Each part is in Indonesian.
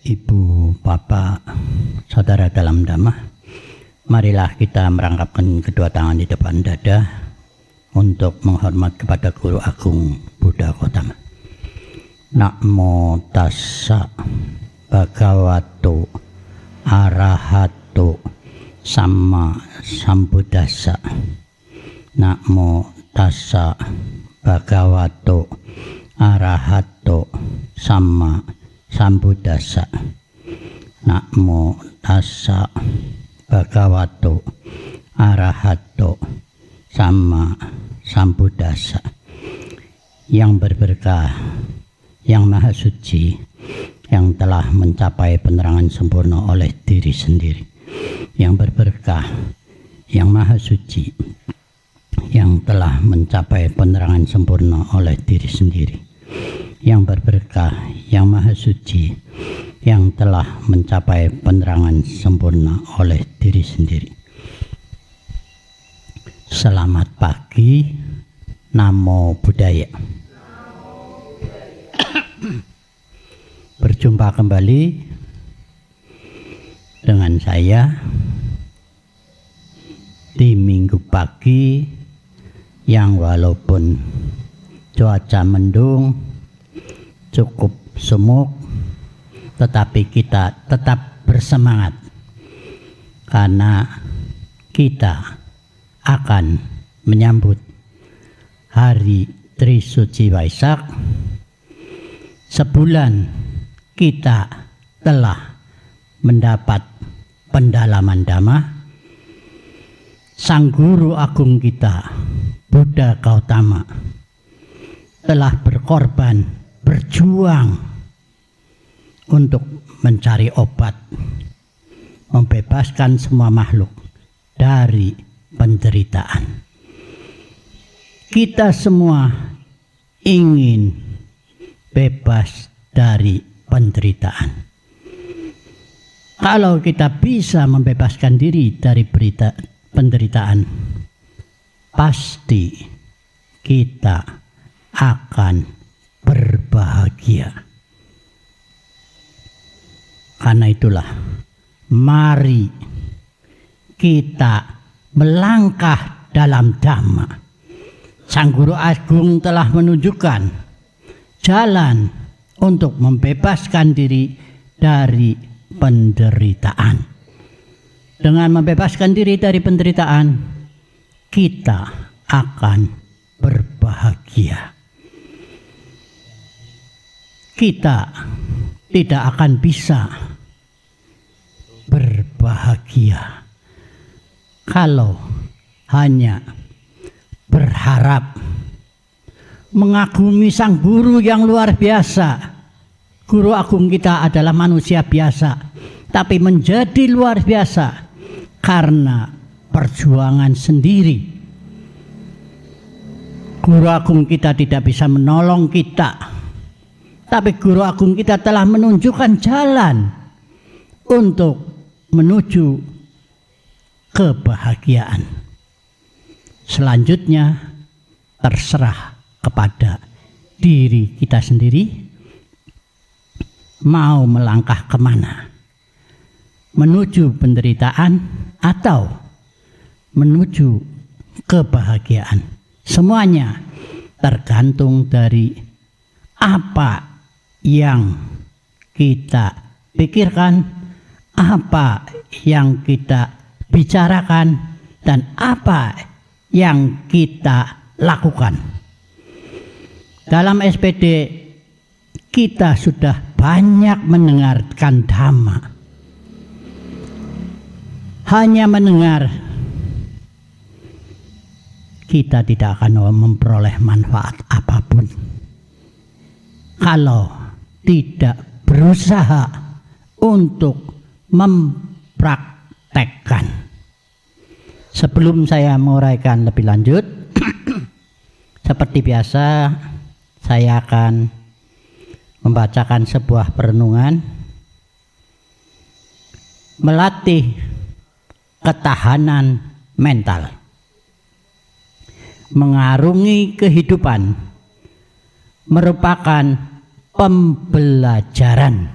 Ibu, Bapak, Saudara dalam Dhamma, marilah kita merangkapkan kedua tangan di depan dada untuk menghormat kepada Guru Agung Buddha Gautama. Namo tassa bhagavato arahato samma sambuddhassa. Namo tassa bhagavato arahato samma sambuddhassa. Namo tassa bhagavato arahato samma sambuddhassa. Yang berberkah, yang maha suci, yang telah mencapai penerangan sempurna oleh diri sendiri. Yang berberkah, yang maha suci, yang telah mencapai penerangan sempurna oleh diri sendiri. Yang berberkah, yang maha suci, yang telah mencapai penerangan sempurna oleh diri sendiri. Selamat pagi, Namo Buddhaya. Berjumpa kembali dengan saya di minggu pagi yang walaupun cuaca mendung, cukup sumuk, tetapi kita tetap bersemangat karena kita akan menyambut hari Trisuci Waisak. Sebulan kita telah mendapat pendalaman Dhamma. Sang Guru Agung kita, Buddha Gautama, telah berkorban, berjuang untuk mencari obat, membebaskan semua makhluk dari penderitaan. Kita semua ingin bebas dari penderitaan. Kalau kita bisa membebaskan diri dari penderitaan, pasti kita akan berbahagia. Karena itulah, mari kita melangkah dalam Dhamma. Sang Guru Agung telah menunjukkan jalan untuk membebaskan diri dari penderitaan. Dengan membebaskan diri dari penderitaan, kita akan berbahagia. Kita tidak akan bisa berbahagia kalau hanya berharap mengagumi sang guru yang luar biasa. Guru Agung kita adalah manusia biasa, tapi menjadi luar biasa karena perjuangan sendiri. Guru Agung kita tidak bisa menolong kita, tapi Guru Agung kita telah menunjukkan jalan untuk menuju kebahagiaan. Selanjutnya terserah kepada diri kita sendiri, mau melangkah kemana, menuju penderitaan atau menuju kebahagiaan. Semuanya tergantung dari apa yang kita pikirkan, apa yang kita bicarakan, dan apa yang kita lakukan. Dalam SPD kita sudah banyak mendengarkan Dhamma. Hanya mendengar, kita tidak akan memperoleh manfaat apapun kalau tidak berusaha untuk mempraktekkan. Sebelum saya menguraikan lebih lanjut, seperti biasa saya akan membacakan sebuah perenungan melatih ketahanan mental, mengarungi kehidupan merupakan pembelajaran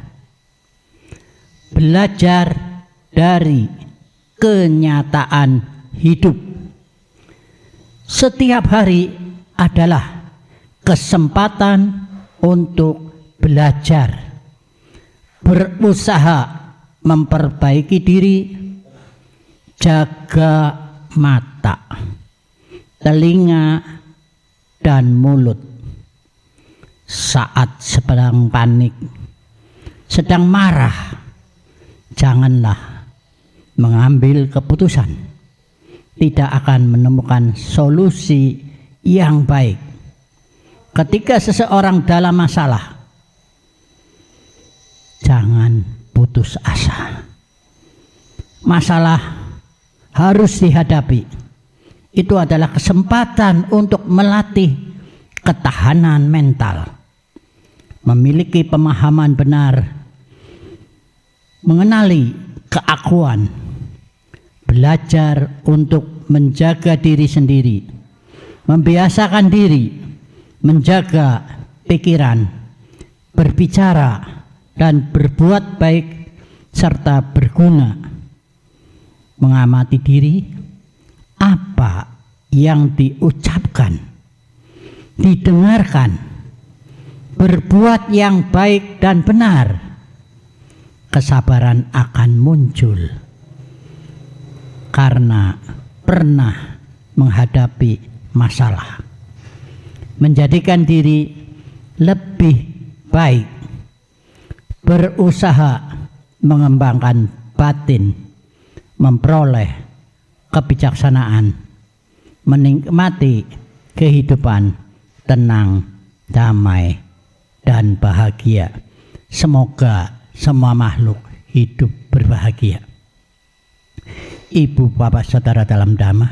belajar dari kenyataan hidup. Setiap hari adalah kesempatan untuk belajar, berusaha memperbaiki diri, jaga mata, telinga, dan mulut. Saat sedang panik, sedang marah, janganlah mengambil keputusan. Tidak akan menemukan solusi yang baik. Ketika seseorang dalam masalah, jangan putus asa. Masalah harus dihadapi. Itu adalah kesempatan untuk melatih ketahanan mental, memiliki pemahaman benar, mengenali keakuan, belajar untuk menjaga diri sendiri, membiasakan diri menjaga pikiran, berbicara dan berbuat baik serta berguna, mengamati diri, apa yang diucapkan, didengarkan, berbuat yang baik dan benar, kesabaran akan muncul karena pernah menghadapi masalah, menjadikan diri lebih baik, berusaha mengembangkan batin, memperoleh kebijaksanaan, menikmati kehidupan tenang, damai, dan bahagia. Semoga semua makhluk hidup berbahagia. Ibu, bapak, saudara dalam Dhamma,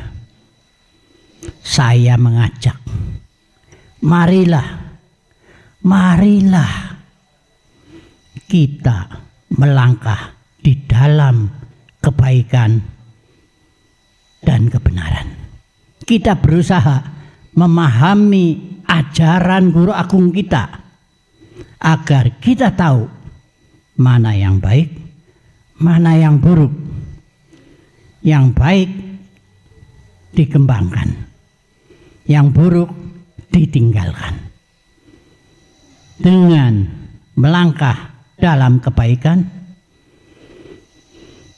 saya mengajak, marilah kita melangkah di dalam kebaikan dan kebenaran. Kita berusaha memahami ajaran guru agung kita agar kita tahu mana yang baik, mana yang buruk. Yang baik dikembangkan, yang buruk ditinggalkan. Dengan melangkah dalam kebaikan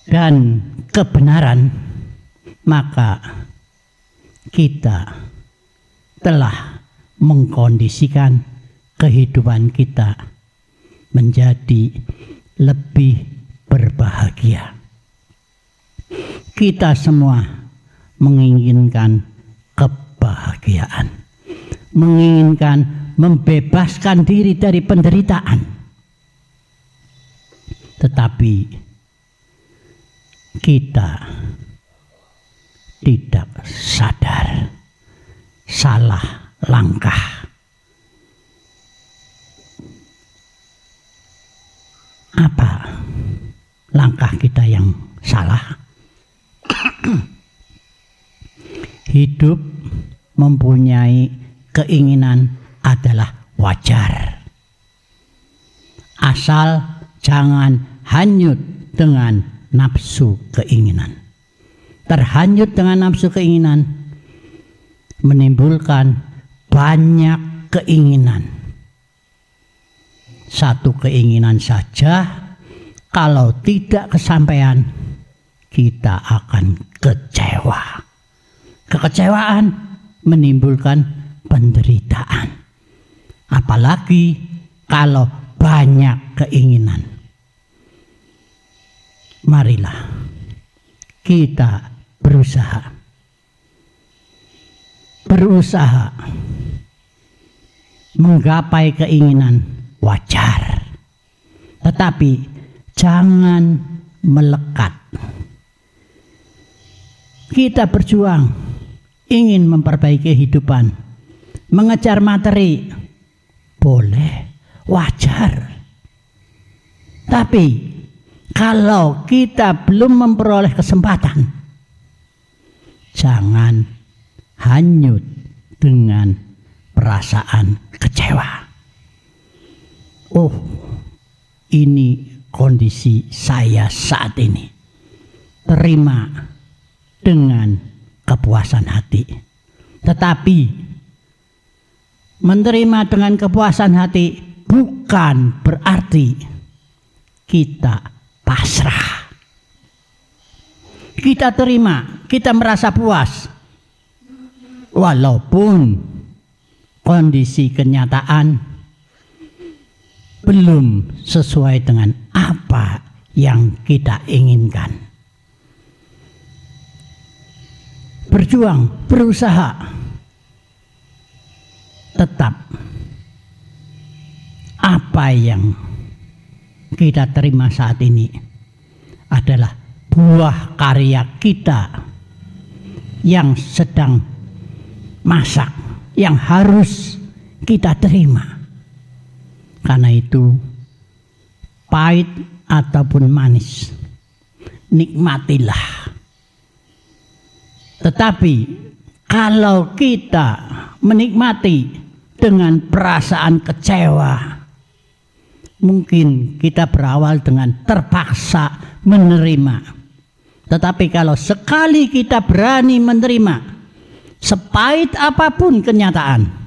dan kebenaran, maka kita telah mengkondisikan kehidupan kita menjadi lebih berbahagia. Kita semua menginginkan kebahagiaan, menginginkan membebaskan diri dari penderitaan. Tetapi kita tidak sadar, salah langkah. Apa langkah kita yang salah? Hidup mempunyai keinginan adalah wajar, asal jangan hanyut dengan nafsu keinginan. Terhanyut dengan nafsu keinginan menimbulkan banyak keinginan. Satu keinginan saja kalau tidak kesampaian, kita akan kecewa. Kekecewaan menimbulkan penderitaan. Apalagi kalau banyak keinginan. Marilah kita berusaha menggapai keinginan wajar, tetapi jangan melekat. Kita berjuang ingin memperbaiki kehidupan, mengejar materi, boleh, wajar. Tapi kalau kita belum memperoleh kesempatan, jangan hanyut dengan perasaan kecewa. Oh, ini kondisi saya saat ini. Terima dengan kepuasan hati. Tetapi menerima dengan kepuasan hati bukan berarti kita pasrah. Kita terima, kita merasa puas. Walaupun kondisi kenyataan belum sesuai dengan apa yang kita inginkan. Berjuang, berusaha, tetap apa yang kita terima saat ini adalah buah karya kita yang sedang masak, yang harus kita terima. Karena itu, pahit ataupun manis, nikmatilah. Tetapi kalau kita menikmati dengan perasaan kecewa, mungkin kita berawal dengan terpaksa menerima. Tetapi kalau sekali kita berani menerima, sepahit apapun kenyataan,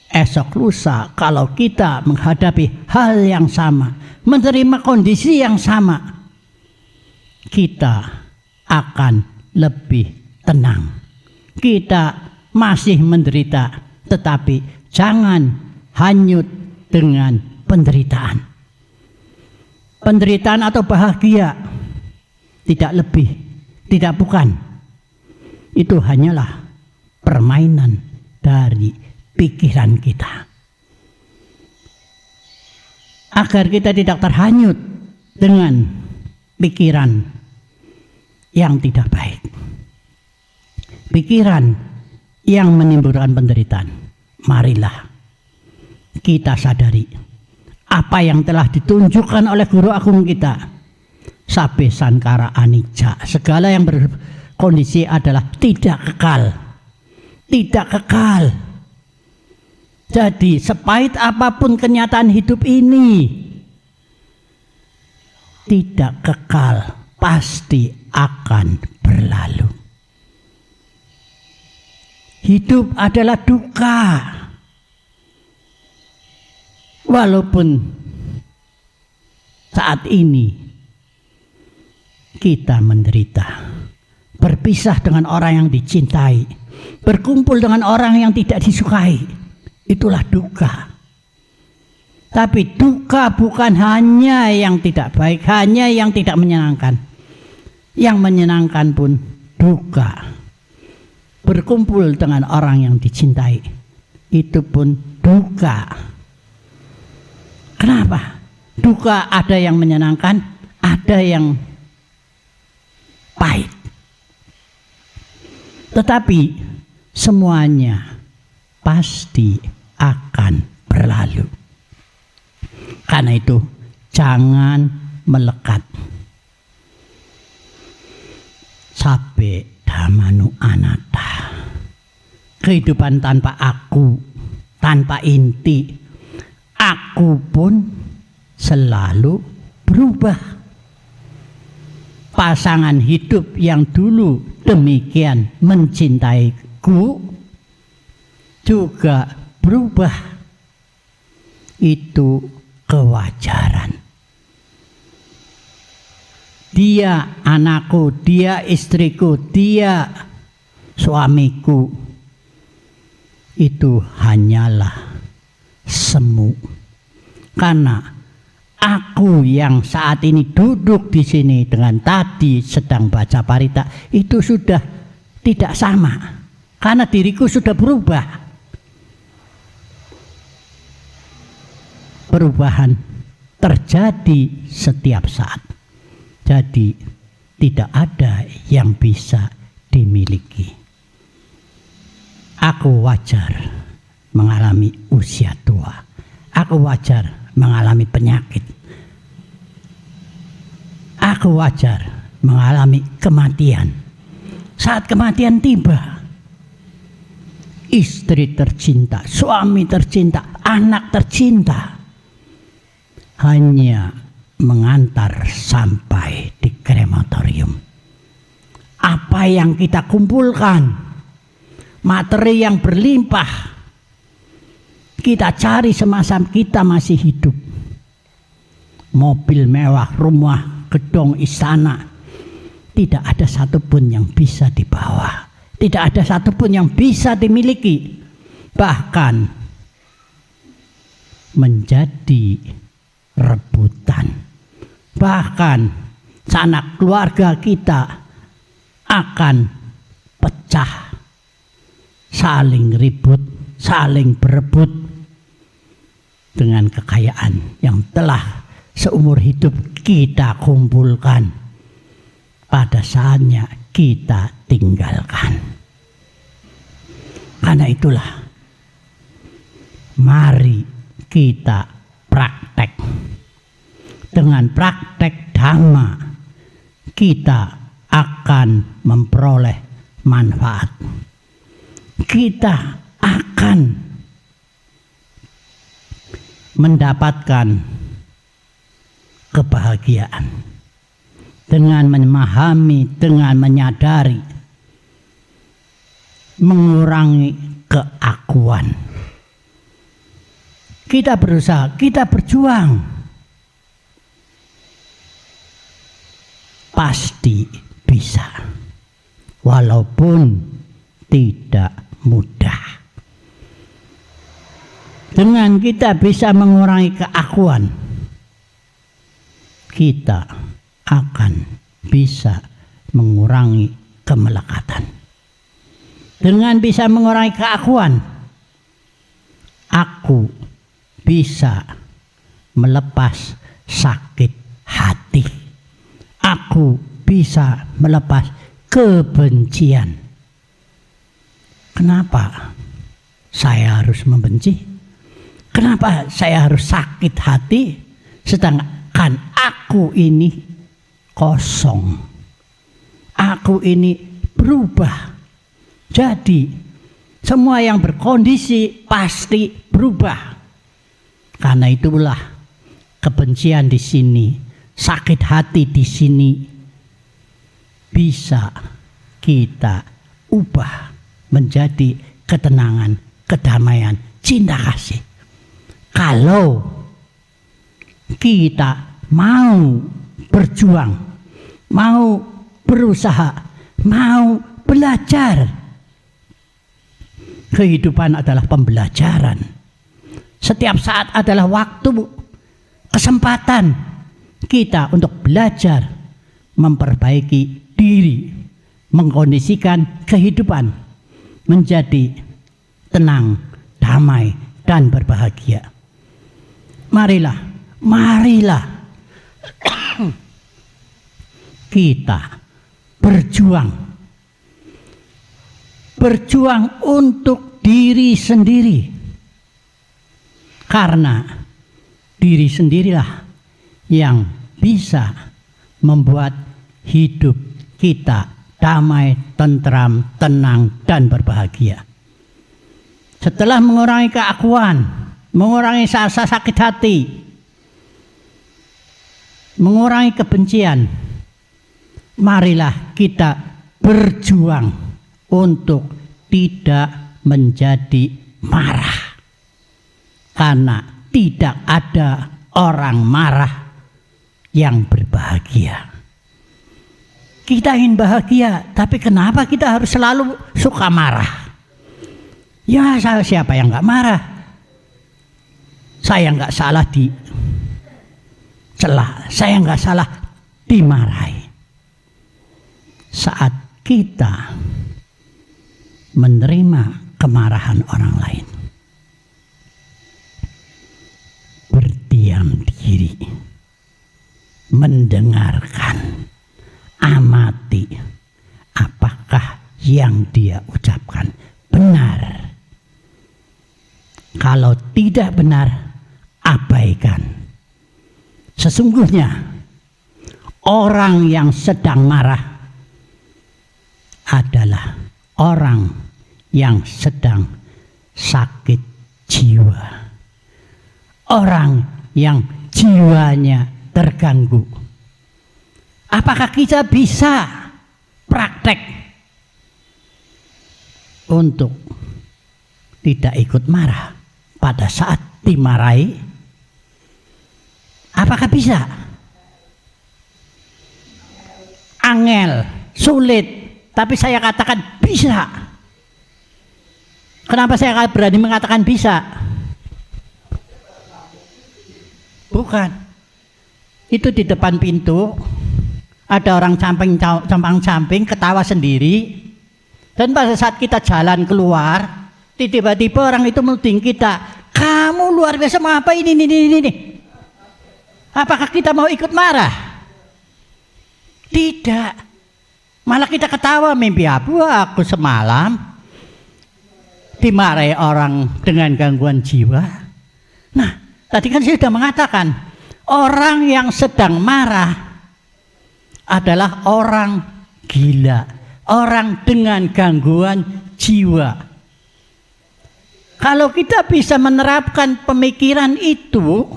esok lusa kalau kita menghadapi hal yang sama, menerima kondisi yang sama, kita akan lebih tenang. Kita masih menderita, tetapi jangan hanyut dengan penderitaan. Penderitaan atau bahagia tidak lebih, tidak bukan. Itu hanyalah permainan dari pikiran kita. Agar kita tidak terhanyut dengan pikiran yang tidak baik, pikiran yang menimbulkan penderitaan, marilah kita sadari apa yang telah ditunjukkan oleh guru agung kita, Sabeh Sankara Anicca. Segala yang berkondisi adalah tidak kekal, tidak kekal. Jadi sepahit apapun kenyataan hidup ini, tidak kekal, pasti akan berlalu. Hidup adalah duka. Walaupun saat ini kita menderita, berpisah dengan orang yang dicintai, berkumpul dengan orang yang tidak disukai, itulah duka. Tapi duka bukan hanya yang tidak baik, hanya yang tidak menyenangkan. Yang menyenangkan pun duka. Berkumpul dengan orang yang dicintai, itu pun duka. Kenapa? Duka ada yang menyenangkan, ada yang pahit. Tetapi semuanya pasti akan berlalu. Karena itu jangan melekat. Sabbe dhamanu anatta. Kehidupan tanpa aku, tanpa inti. Aku pun selalu berubah. Pasangan hidup yang dulu demikian mencintaiku juga berubah. Itu kewajaran. Dia anakku, dia istriku, dia suamiku. Itu hanyalah semu. Karena aku yang saat ini duduk di sini dengan tadi sedang baca parita itu sudah tidak sama. Karena diriku sudah berubah. Perubahan terjadi setiap saat. Jadi tidak ada yang bisa dimiliki. Aku wajar mengalami usia tua. Aku wajar mengalami penyakit. Aku wajar mengalami kematian. Saat kematian tiba, istri tercinta, suami tercinta, anak tercinta hanya mengantar sampai di krematorium. Apa yang kita kumpulkan, materi yang berlimpah, kita cari semasa kita masih hidup. Mobil mewah, rumah, gedung, istana, tidak ada satupun yang bisa dibawa. Tidak ada satupun yang bisa dimiliki. Bahkan menjadi rebutan. Bahkan sanak keluarga kita akan pecah, saling ribut, saling berebut dengan kekayaan yang telah seumur hidup kita kumpulkan, pada saatnya kita tinggalkan. Karena itulah, mari kita praktek. Dengan praktek Dhamma, kita akan memperoleh manfaat. Kita akan mendapatkan kebahagiaan dengan memahami, dengan menyadari, mengurangi keakuan. Kita berusaha, kita berjuang, pasti bisa, walaupun tidak mudah. Dengan kita bisa mengurangi keakuan, kita akan bisa mengurangi kemelekatan. Dengan bisa mengurangi keakuan, aku bisa melepas sakit hati. Aku bisa melepas kebencian. Kenapa saya harus membenci? Kenapa saya harus sakit hati? Sedangkan aku ini kosong. Aku ini berubah. Jadi semua yang berkondisi pasti berubah. Karena itulah kebencian di sini, sakit hati di sini bisa kita ubah menjadi ketenangan, kedamaian, cinta kasih. Kalau kita mau berjuang, mau berusaha, mau belajar. Kehidupan adalah pembelajaran. Setiap saat adalah waktu, kesempatan kita untuk belajar, memperbaiki diri, mengkondisikan kehidupan menjadi tenang, damai, dan berbahagia. Marilah kita berjuang untuk diri sendiri, karena diri sendirilah yang bisa membuat hidup kita damai, tentram, tenang, dan berbahagia. Setelah mengurangi keakuan, mengurangi rasa sakit hati, mengurangi kebencian, marilah kita berjuang untuk tidak menjadi marah. Karena tidak ada orang marah yang berbahagia. Kita ingin bahagia, tapi kenapa kita harus selalu suka marah? Ya, siapa yang gak marah? Saya gak salah dicela, saya gak salah dimarahi. Saat kita menerima kemarahan orang lain, berdiam diri, mendengarkan, amati apakah yang dia ucapkan benar. Kalau tidak benar, abaikan. Sesungguhnya orang yang sedang marah adalah orang yang sedang sakit jiwa. Orang yang jiwanya terganggu. Apakah kita bisa praktek untuk tidak ikut marah pada saat dimarahi? Apakah bisa? Angel, sulit, tapi saya katakan bisa. Kenapa saya berani mengatakan bisa? Bukan. Itu di depan pintu ada orang camping ketawa sendiri, dan pada saat kita jalan keluar, tiba-tiba orang itu menuding kita, kamu luar biasa, mau apa ini. Apakah kita mau ikut marah? Tidak. Malah kita ketawa, mimpi apa aku semalam dimarahi orang dengan gangguan jiwa. Nah, tadi kan saya sudah mengatakan, orang yang sedang marah adalah orang gila, orang dengan gangguan jiwa. Kalau kita bisa menerapkan pemikiran itu,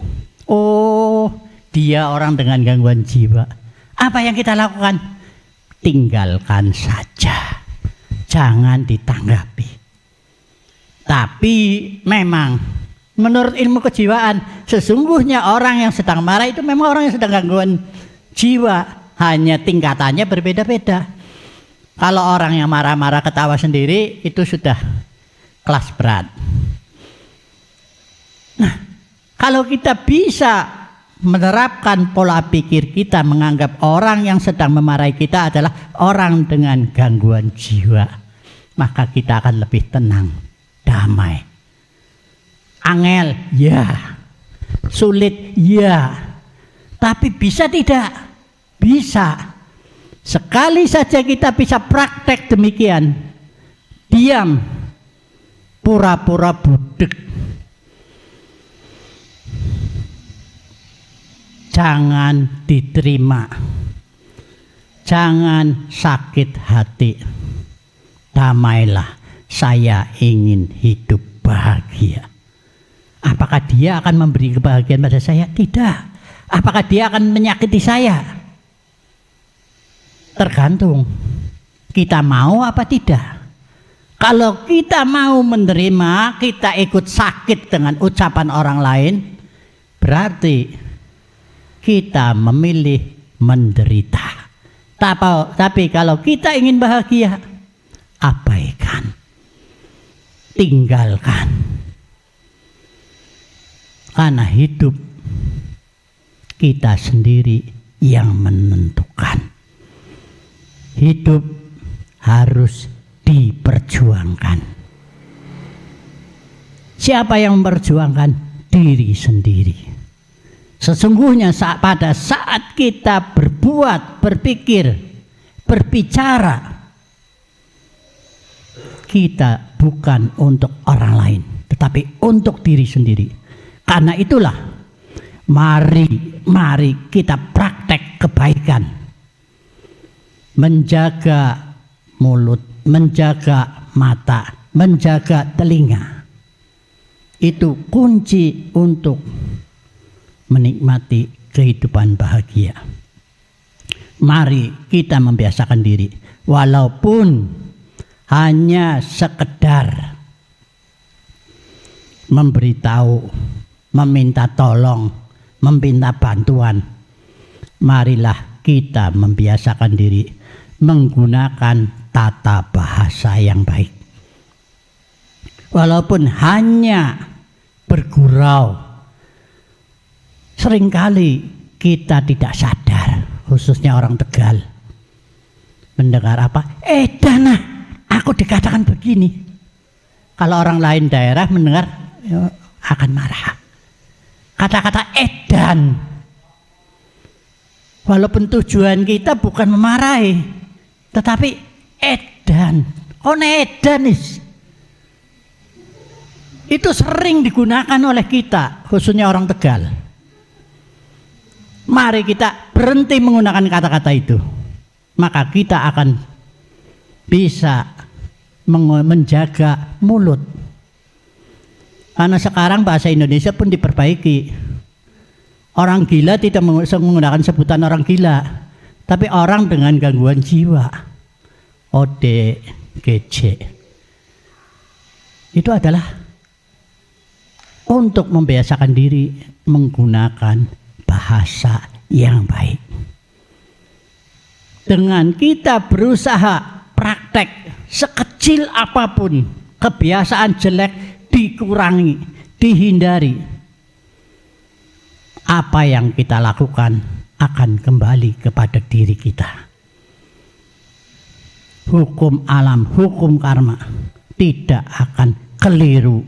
oh, dia orang dengan gangguan jiwa. Apa yang kita lakukan? Tinggalkan saja, jangan ditanggapi. Tapi memang menurut ilmu kejiwaan, sesungguhnya orang yang sedang marah itu memang orang yang sedang gangguan jiwa, hanya tingkatannya berbeda-beda. Kalau orang yang marah-marah ketawa sendiri itu sudah kelas berat. Nah, kalau kita bisa menerapkan pola pikir kita menganggap orang yang sedang memarahi kita adalah orang dengan gangguan jiwa, maka kita akan lebih tenang, damai. Angel, ya. Sulit, ya. Tapi bisa tidak? Bisa. Sekali saja kita bisa praktek demikian, diam, pura-pura budek, jangan diterima, jangan sakit hati, damailah, saya ingin hidup bahagia. Apakah dia akan memberi kebahagiaan pada saya? Tidak. Apakah dia akan menyakiti saya? Tergantung kita mau apa tidak. Kalau kita mau menerima, kita ikut sakit dengan ucapan orang lain, berarti kita memilih menderita. Tapi kalau kita ingin bahagia, abaikan, tinggalkan. Karena hidup kita sendiri yang menentukan. Hidup harus diperjuangkan. Siapa yang memperjuangkan? Diri sendiri. Sesungguhnya pada saat kita berbuat, berpikir, berbicara, kita bukan untuk orang lain, tetapi untuk diri sendiri. Karena itulah, mari kita praktek kebaikan, menjaga mulut, menjaga mata, menjaga telinga. Itu kunci untuk menikmati kehidupan bahagia. Mari kita membiasakan diri, walaupun hanya sekedar memberitahu, meminta tolong, meminta bantuan. Marilah kita membiasakan diri menggunakan tata bahasa yang baik. Walaupun hanya bergurau, seringkali kita tidak sadar, khususnya orang Tegal, mendengar apa? Dana, aku dikatakan begini. Kalau orang lain daerah mendengar, akan marah. Kata-kata edan, walaupun tujuan kita bukan memarahi, tetapi edan, edanis, itu sering digunakan oleh kita, khususnya orang Tegal. Mari kita berhenti menggunakan kata-kata itu, maka kita akan bisa menjaga mulut. Karena sekarang bahasa Indonesia pun diperbaiki. Orang gila tidak menggunakan sebutan orang gila, tapi orang dengan gangguan jiwa, ODGJ. Itu adalah untuk membiasakan diri menggunakan bahasa yang baik. Dengan kita berusaha praktek sekecil apapun, kebiasaan jelek dikurangi, dihindari, apa yang kita lakukan akan kembali kepada diri kita. Hukum alam, hukum karma tidak akan keliru.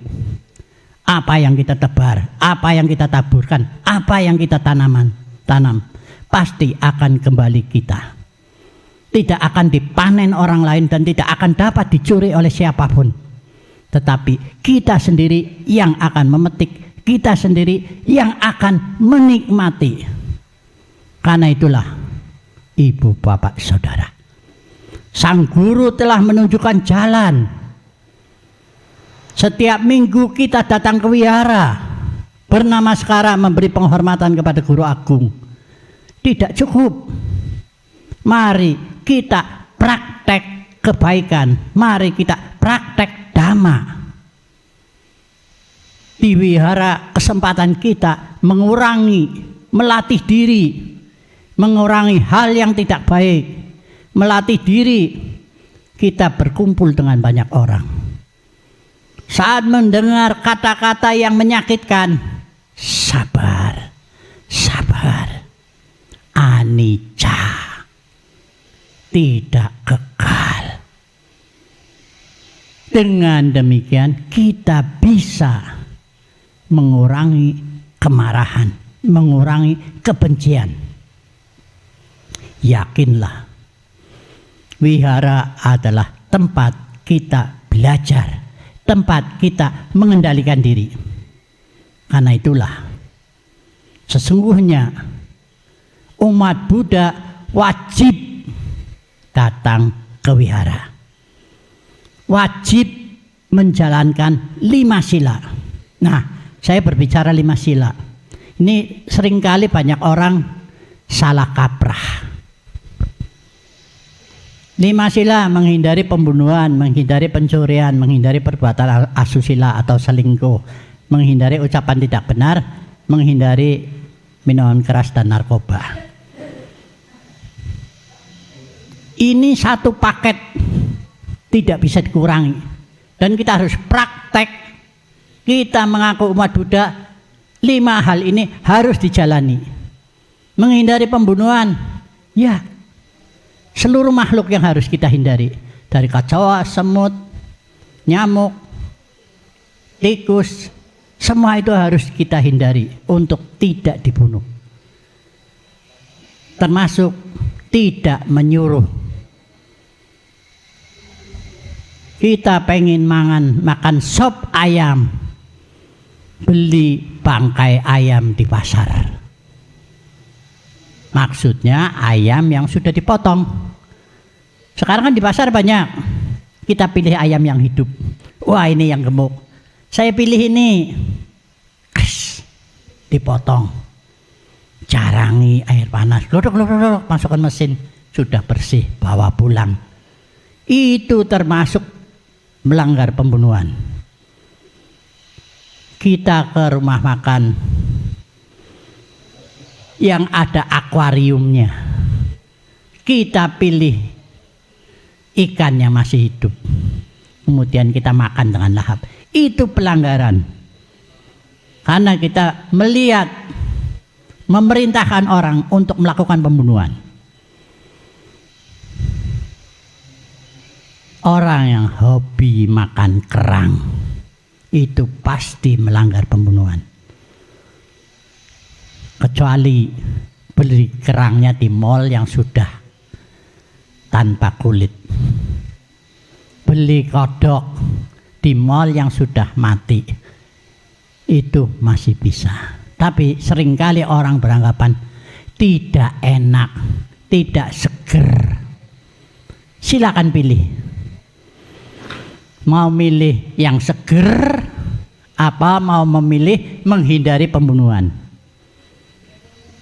Apa yang kita tebar, apa yang kita taburkan, apa yang kita tanam, pasti akan kembali kita. Tidak akan dipanen orang lain dan tidak akan dapat dicuri oleh siapapun. Tetapi kita sendiri yang akan memetik, kita sendiri yang akan menikmati. Karena itulah, ibu, bapak, saudara, sang guru telah menunjukkan jalan. Setiap minggu kita datang ke wihara, bernamaskara, memberi penghormatan kepada guru agung. Tidak cukup. Mari kita praktek kebaikan, mari kita praktek dhamma. Di wihara kesempatan kita mengurangi, melatih diri, mengurangi hal yang tidak baik, melatih diri kita berkumpul dengan banyak orang. Saat mendengar kata-kata yang menyakitkan, sabar, sabar, anicca, tidak kekal. Dengan demikian kita bisa mengurangi kemarahan, mengurangi kebencian. Yakinlah, wihara adalah tempat kita belajar, tempat kita mengendalikan diri. Karena itulah, sesungguhnya umat Buddha wajib datang ke wihara, wajib menjalankan 5 sila. Nah, saya berbicara 5 sila. Ini seringkali banyak orang salah kaprah. 5 sila: menghindari pembunuhan, menghindari pencurian, menghindari perbuatan asusila atau selingkuh, menghindari ucapan tidak benar, menghindari minuman keras dan narkoba. Ini satu paket, tidak bisa dikurangi, dan kita harus praktek. Kita mengaku umat Buddha, 5 hal ini harus dijalani. Menghindari pembunuhan, ya, seluruh makhluk yang harus kita hindari, dari kecoa, semut, nyamuk, tikus, semua itu harus kita hindari untuk tidak dibunuh. Termasuk tidak menyuruh. Kita pengen makan sop ayam, beli bangkai ayam di pasar. Maksudnya ayam yang sudah dipotong. Sekarang kan di pasar banyak. Kita pilih ayam yang hidup. Wah, ini yang gemuk. Saya pilih ini. Dipotong. Jarangi air panas. Glodok, masukkan mesin. Sudah bersih, bawa pulang. Itu termasuk melanggar pembunuhan. Kita ke rumah makan yang ada akuariumnya, kita pilih ikan yang masih hidup, kemudian kita makan dengan lahap. Itu pelanggaran, karena kita melihat, memerintahkan orang untuk melakukan pembunuhan. Orang yang hobi makan kerang itu pasti melanggar pembunuhan. Kecuali beli kerangnya di mall yang sudah tanpa kulit. Beli kodok di mall yang sudah mati, itu masih bisa. Tapi seringkali orang beranggapan tidak enak, tidak seger. Silakan pilih. Mau milih yang seger apa mau memilih menghindari pembunuhan?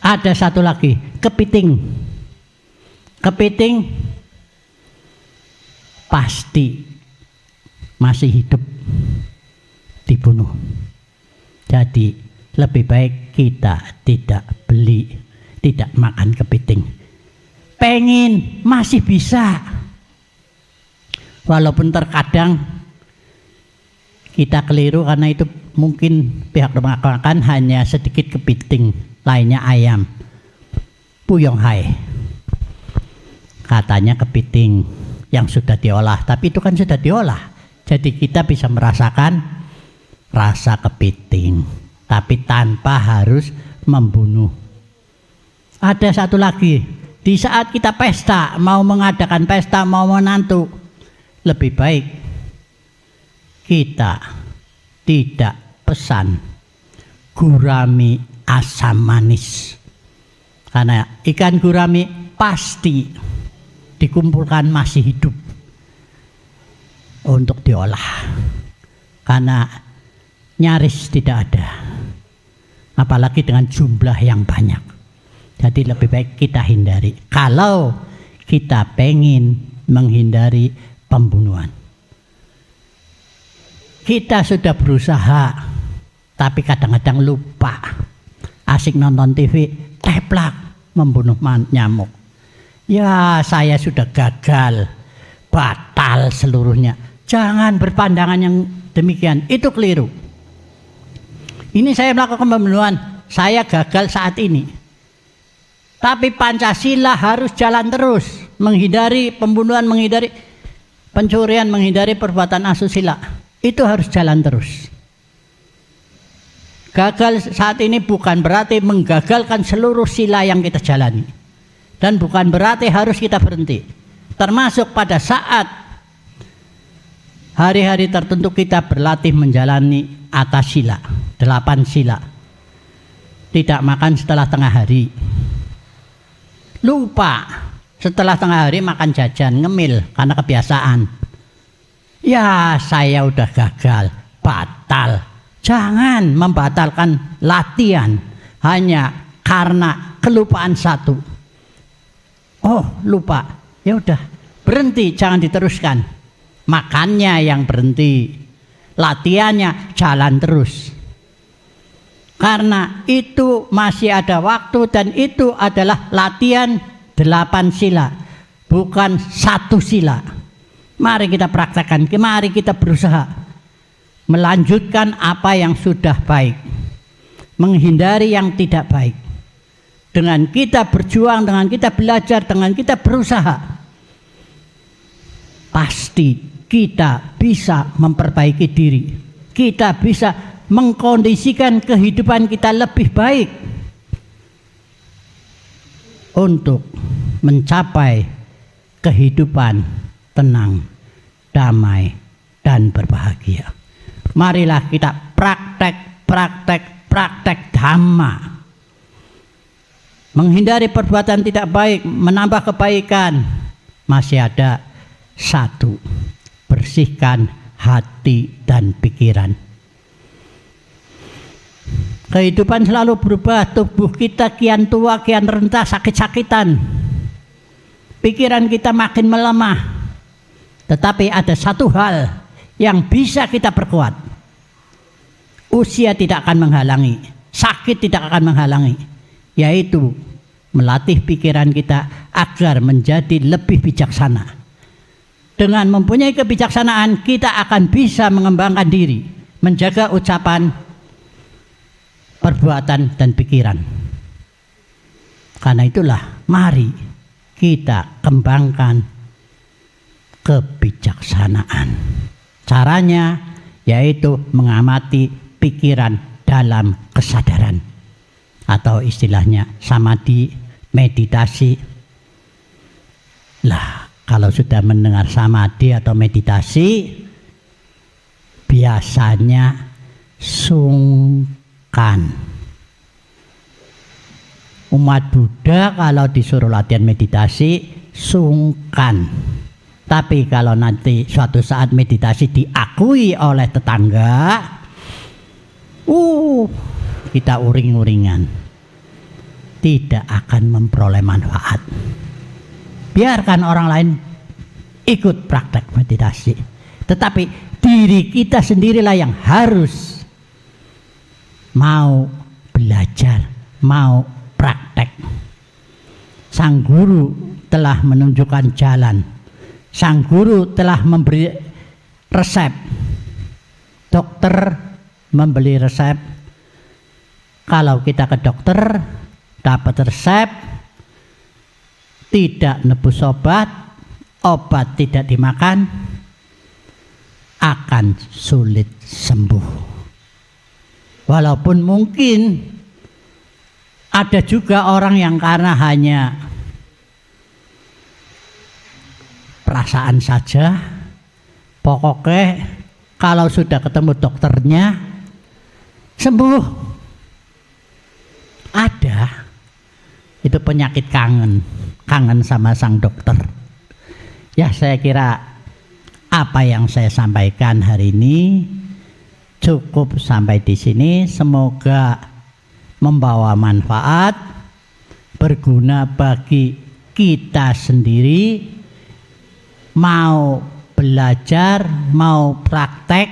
Ada satu lagi, kepiting. Kepiting pasti masih hidup, dibunuh. Jadi lebih baik kita tidak beli, tidak makan kepiting. Pengen masih bisa, walaupun terkadang kita keliru karena itu mungkin pihak rumah makan hanya sedikit kepiting, lainnya ayam. Puyong hai, katanya kepiting yang sudah diolah, tapi itu kan sudah diolah, jadi kita bisa merasakan rasa kepiting, tapi tanpa harus membunuh. Ada satu lagi, di saat kita pesta, mau mengadakan pesta, mau menantu, lebih baik kita tidak pesan gurami asam manis, karena ikan gurami pasti dikumpulkan masih hidup untuk diolah, karena nyaris tidak ada, apalagi dengan jumlah yang banyak. Jadi lebih baik kita hindari kalau kita pengen menghindari pembunuhan. Kita sudah berusaha, tapi kadang-kadang lupa. Asik nonton TV, teplak, membunuh nyamuk. Ya, saya sudah gagal, batal seluruhnya. Jangan berpandangan yang demikian, itu keliru. Ini saya melakukan pembunuhan, saya gagal saat ini. Tapi Pancasila harus jalan terus, menghindari pembunuhan, menghindari pencurian, menghindari perbuatan asusila. Itu harus jalan terus. Gagal saat ini bukan berarti menggagalkan seluruh sila yang kita jalani, dan bukan berarti harus kita berhenti. Termasuk pada saat hari-hari tertentu kita berlatih menjalani atas sila, 8 sila. Tidak makan setelah tengah hari. Lupa setelah tengah hari makan jajan, ngemil karena kebiasaan. Ya, saya udah gagal, batal. Jangan membatalkan latihan hanya karena kelupaan satu. Oh, lupa. Ya udah, berhenti, jangan diteruskan. Makannya yang berhenti, latihannya jalan terus. Karena itu masih ada waktu, dan itu adalah latihan 8 sila, bukan 1 sila. Mari kita praktekkan, mari kita berusaha melanjutkan apa yang sudah baik, menghindari yang tidak baik. Dengan kita berjuang, dengan kita belajar, dengan kita berusaha, pasti kita bisa memperbaiki diri. Kita bisa mengkondisikan kehidupan kita lebih baik untuk mencapai kehidupan tenang, damai, dan berbahagia. Marilah kita praktek dhamma, menghindari perbuatan tidak baik, menambah kebaikan. Masih ada satu, bersihkan hati dan pikiran. Kehidupan selalu berubah, tubuh kita kian tua, kian rentah, sakit-sakitan. Pikiran kita makin melemah. Tetapi ada satu hal yang bisa kita perkuat. Usia tidak akan menghalangi, sakit tidak akan menghalangi, yaitu melatih pikiran kita agar menjadi lebih bijaksana. Dengan mempunyai kebijaksanaan, kita akan bisa mengembangkan diri, menjaga ucapan, perbuatan, dan pikiran. Karena itulah mari kita kembangkan kebijaksanaan. Caranya yaitu mengamati pikiran dalam kesadaran, atau istilahnya samadhi, meditasi. Lah, kalau sudah mendengar samadhi atau meditasi, biasanya sungkan. Umat Buddha kalau disuruh latihan meditasi sungkan. Tapi kalau nanti suatu saat meditasi diakui oleh tetangga, kita uring-uringan. tidak akan memperoleh manfaat. Biarkan orang lain ikut praktek meditasi, tetapi diri kita sendirilah yang harus mau belajar, mau praktek. Sang guru telah menunjukkan jalan. Sang guru telah memberi resep. Dokter membeli resep. Kalau kita ke dokter dapat resep, tidak nebus obat, obat tidak dimakan, akan sulit sembuh. Walaupun mungkin ada juga orang yang karena hanya perasaan saja, pokoknya kalau sudah ketemu dokternya sembuh. Ada, itu penyakit kangen sama sang dokter. Ya, saya kira apa yang saya sampaikan hari ini cukup sampai di sini. Semoga membawa manfaat, berguna bagi kita sendiri, mau belajar, mau praktek,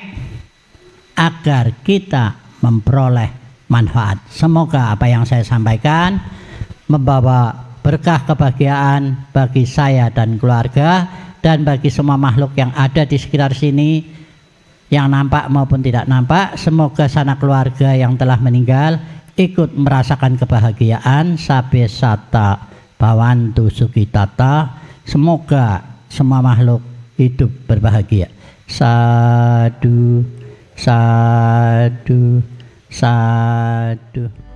agar kita memperoleh manfaat. Semoga apa yang saya sampaikan membawa berkah kebahagiaan bagi saya dan keluarga, dan bagi semua makhluk yang ada di sekitar sini, yang nampak maupun tidak nampak. Semoga sanak keluarga yang telah meninggal ikut merasakan kebahagiaan. Sabe sata bawantu sukitata. Semoga semua makhluk hidup berbahagia. Sadu, sadu, sadu.